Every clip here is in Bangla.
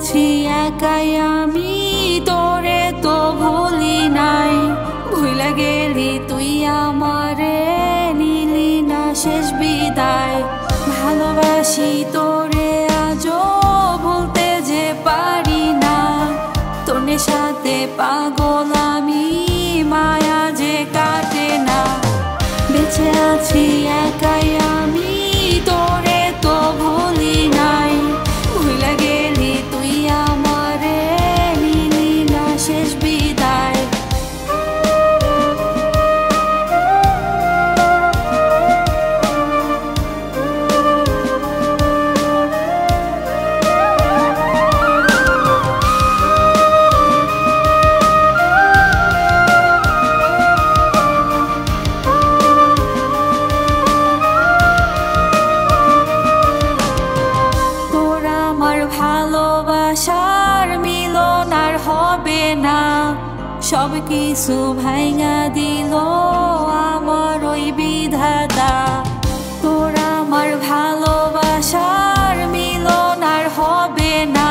আছি একাই আমি, তোরে তো ভুলি নাই। ভুইলা গেলি তুই আমারে, নিলি না শেষ বিদায়। ভালোবাসি তোরে আজও, ভুলতে যে পারি না। তোর নেশাতে পাগল আমি, মায়া যে কাটে না। বেঁচে আছি একাই আমি, তোরে তো ভুলি নাই। ভুইলা গেলি তুই আমারে, নিলি না শেষ বিদায়। ভালোবাসার মিলন আর হবে না, সব কিছু ভাঙা দিল আমার ওই বিধাতা। তোর আমার ভালোবাসার মিলন আর হবে না,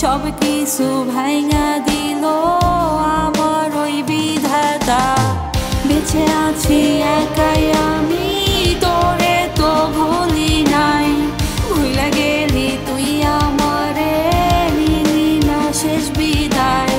সব কিছু ভাঙা দিল আমার ওই বিধাতা। বেঁচে আছি একাই আমি, তোরে তো ভুলি নাই। ভুইলা গেলি তুই আমারে, নিলি না শেষ বিদায়।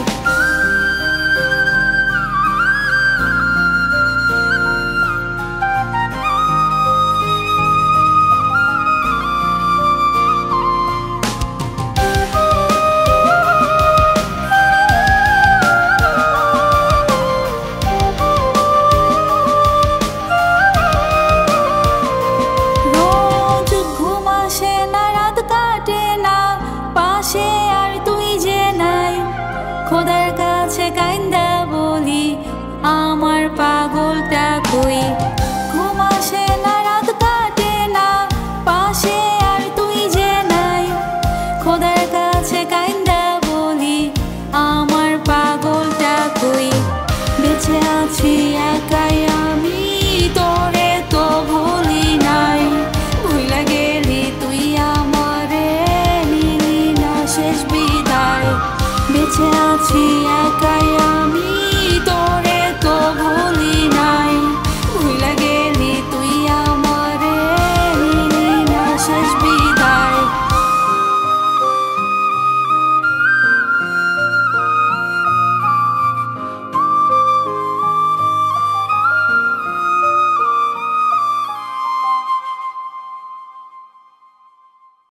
খোদার কাছে কাইন্দা বলি আমার পাগলটা কই। ঘুম আসে না, রাত কাটে না, পাশে আর তুই যে নাই। খোদার কাছে কাইন্দা বলি আমার পাগলটা কই। বেঁচে আছি একাই আমি, তোরে তো ভুলি নাই। ভুইলা গেলি তুই আমারে, নিলি না শেষ বিদায়। বেঁচে আছি একাই।